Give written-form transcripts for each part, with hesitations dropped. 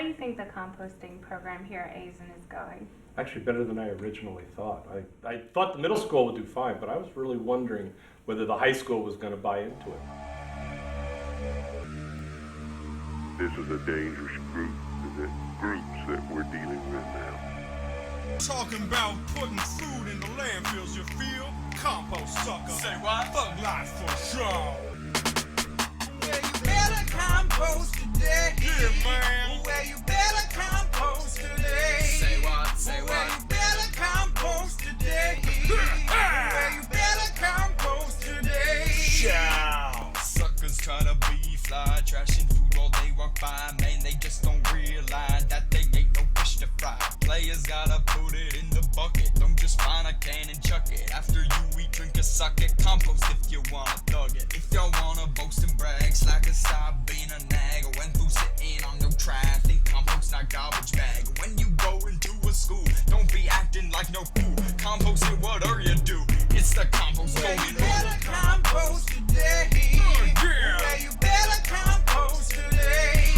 do you think the composting program here at Azen is going? Actually better than I originally thought. I thought the middle school would do fine, but I was really wondering whether the high school was going to buy into it. This is a dangerous groups that we're dealing with now. Talking about putting food in the landfills, you feel? Compost sucker. Say what? Thug life for sure. Well, you better compost today. Yeah, man. Well, you better compost today. Say what? Say Well, what? you better compost today. Well, you better compost today. Ciao. Suckers try to be fly, trashing food while they walk by. Man, they just don't realize that they ain't no fish to fry. Players gotta put it in the bucket. Don't just find a can and chuck it. After you eat, drink a suck it. Compost if you wanna thug it. If y'all wanna boast and brag, slack and stop being a nag. When through sitting on no trash, think compost not garbage bag. When you go into a school, don't be acting like no fool. Compost it, whatever you do. It's the compost Well, going you better compost today. Yeah. Well, you better compost today.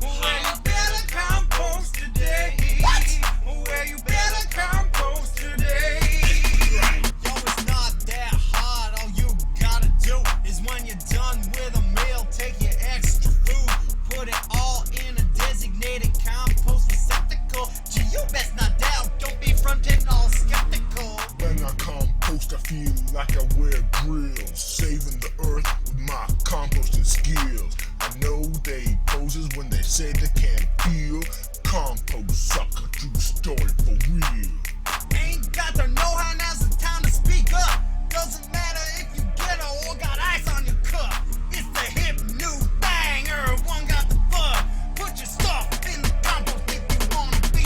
Well, you better compost today. Well, you better compost today. Yo, it's not that hard. All you gotta do is when you're done with a meal, take your extra food, put it all in a designated compost receptacle. Gee, you best not doubt. Don't be frontin' all skeptical. When I compost, I feel like I wear grills, saving the earth with my composting skills. I know they poses when they say they can't feel. Compost sucker, true story for real. Ain't got to know how, now's the time to speak up. Doesn't matter if you ghetto or got ice on your cup. It's the hip new thing, everyone got the bug. Put your stuff in the compost if you wanna be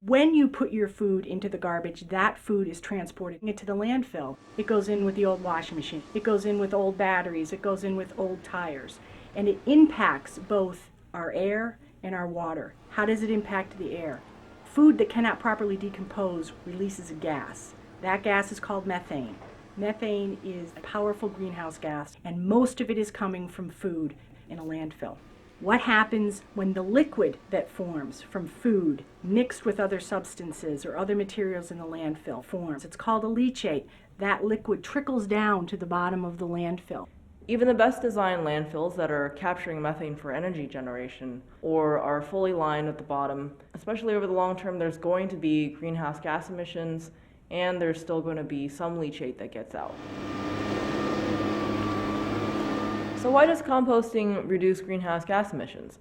When you put your food into the garbage, that food is transported to the landfill. It goes in with the old washing machine. It goes in with old batteries. It goes in with old tires. And it impacts both our air and our water. How does it impact the air? Food that cannot properly decompose releases a gas. That gas is called methane. Methane is a powerful greenhouse gas, and most of it is coming from food in a landfill. What happens when the liquid that forms from food mixed with other substances or other materials in the landfill forms? It's called a leachate. That liquid trickles down to the bottom of the landfill. Even the best designed landfills that are capturing methane for energy generation or are fully lined at the bottom, especially over the long term, there's going to be greenhouse gas emissions and there's still going to be some leachate that gets out. So why does composting reduce greenhouse gas emissions?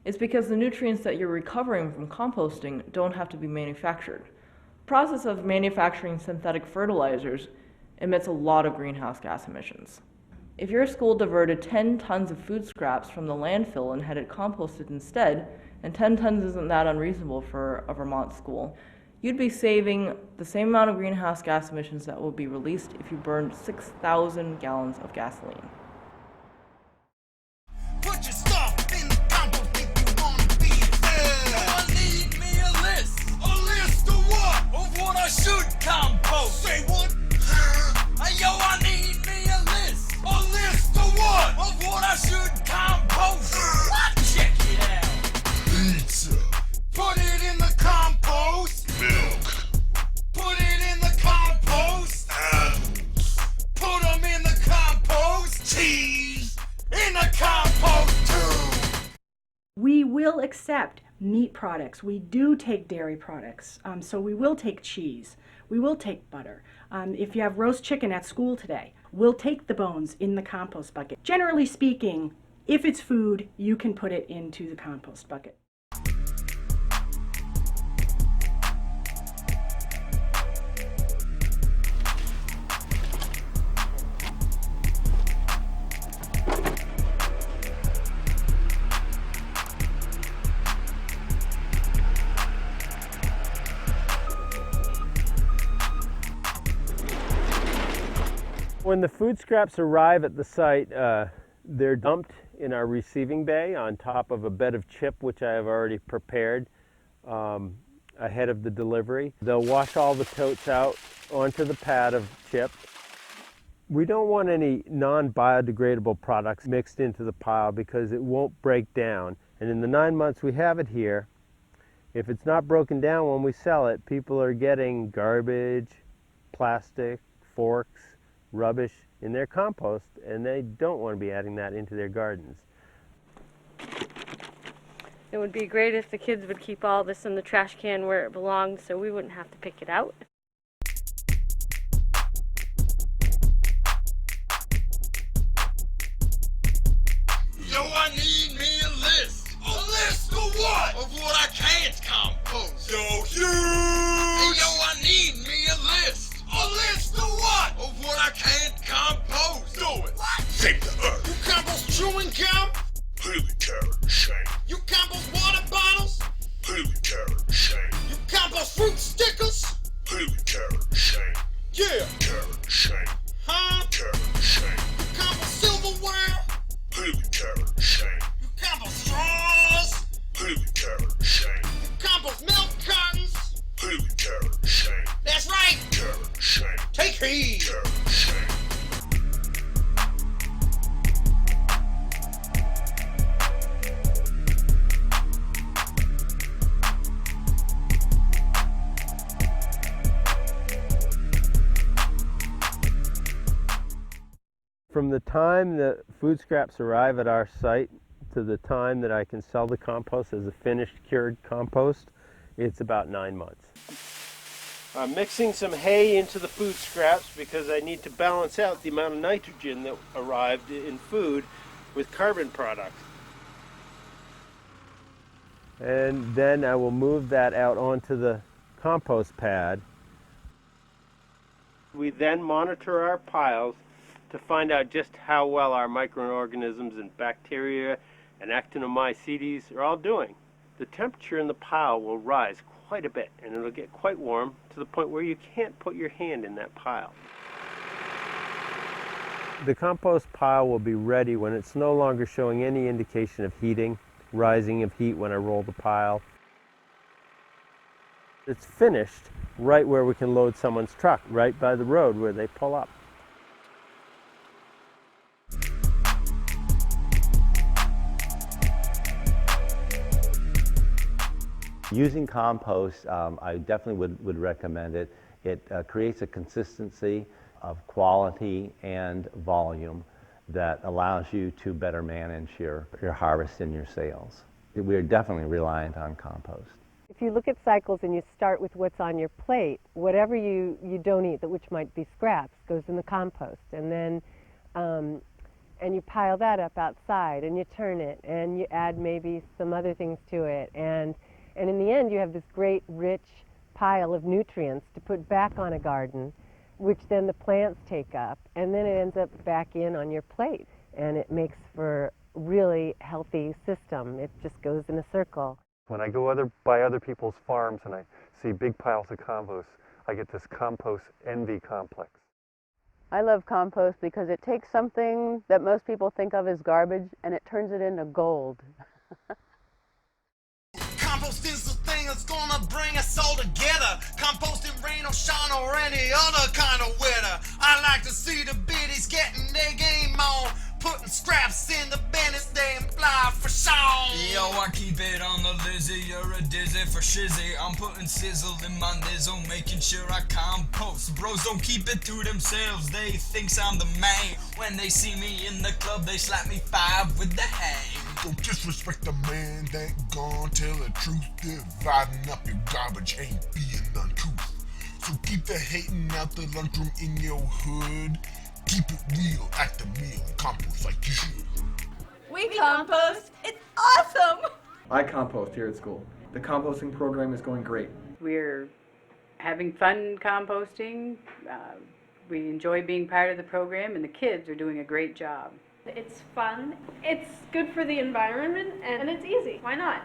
It's because the nutrients that you're recovering from composting don't have to be manufactured. The process of manufacturing synthetic fertilizers emits a lot of greenhouse gas emissions. If your school diverted 10 tons of food scraps from the landfill and had it composted instead, and 10 tons isn't that unreasonable for a Vermont school, you'd be saving the same amount of greenhouse gas emissions that would be released if you burned 6,000 gallons of gasoline. Put your stuff in the compost if you wanna be I need me a list. A list of what? Of what I should compost. Say what? Yo, I need me a list. A list of what? Of what I should compost. What? Check it out. Pizza, Put it in the compost. milk, Put it in the compost. apples, Put them in the compost. cheese. In the compost too. We will accept meat products. We do take dairy products. So we will take cheese. We will take butter. If you have roast chicken at school today, we'll take the bones in the compost bucket. Generally speaking, if it's food, you can put it into the compost bucket. When the food scraps arrive at the site, they're dumped in our receiving bay on top of a bed of chip, which I have already prepared ahead of the delivery. They'll wash all the totes out onto the pad of chip. We don't want any non-biodegradable products mixed into the pile because it won't break down. And in the 9 months we have it here, if it's not broken down when we sell it, people are getting garbage, plastic, forks, rubbish in their compost, and they don't want to be adding that into their gardens. It would be great if the kids would keep all this in the trash can where it belongs so we wouldn't have to pick it out. Yo, I need me a list. A list of what? Of what I can't compost. Yo, huge. Hey, yo, I need me a list. A list of what? Of what I can't compost. Do it. What? Save the earth. You compost chewing gum? Haley, Karen, Shane. You compost water bottles? Haley, Karen, Shane. You compost fruit stickers? Haley, Karen, Shane. Yeah. Karen, Shane. Huh? Karen, Shane. You compost silverware? Haley, Karen, Shane. You compost straws? Haley, Karen, Shane. You compost milk cartons? Haley, Karen, Shane. That's right. Karen, Shane. Take heed. Karen, Shane. From the time the food scraps arrive at our site to the time that I can sell the compost as a finished cured compost, it's about 9 months. I'm mixing some hay into the food scraps because I need to balance out the amount of nitrogen that arrived in food with carbon products. And then I will move that out onto the compost pad. We then monitor our piles to find out just how well our microorganisms and bacteria and actinomycetes are all doing. The temperature in the pile will rise quite a bit, and it'll get quite warm to the point where you can't put your hand in that pile. The compost pile will be ready when it's no longer showing any indication of heating, rising of heat when I roll the pile. It's finished right where we can load someone's truck, right by the road where they pull up. Using compost, I definitely would recommend it. It creates a consistency of quality and volume that allows you to better manage your harvest and your sales. We are definitely reliant on compost. If you look at cycles and you start with what's on your plate, whatever you don't eat, which might be scraps, goes in the compost. And then and you pile that up outside and you turn it and you add maybe some other things to it. And in the end, you have this great, rich pile of nutrients to put back on a garden, which then the plants take up, and then it ends up back in on your plate. And it makes for a really healthy system. It just goes in a circle. When I go by other people's farms and I see big piles of compost, I get this compost envy complex. I love compost because it takes something that most people think of as garbage and it turns it into gold. Compost is the thing that's gonna bring us all together. Composting rain or shine or any other kind of weather. I like to see the biddies getting their game on. Putting scraps in the bin as they fly for Sean. Yo, I keep it on the Lizzie, you're a dizzy for shizzy. I'm putting sizzle in my nizzle, making sure I compost. Bros don't keep it to themselves, they thinks I'm the man. When they see me in the club, they slap me 5 with the hang. Don't disrespect the man that gone tell the truth. Dividing up your garbage ain't being uncouth. So keep the hating out the lunchroom in your hood. Keep it real, act a meal, and compost like you should. We compost. It's awesome. I compost here at school. The composting program is going great. We're having fun composting. We enjoy being part of the program, and the kids are doing a great job. It's fun, it's good for the environment, and it's easy. Why not?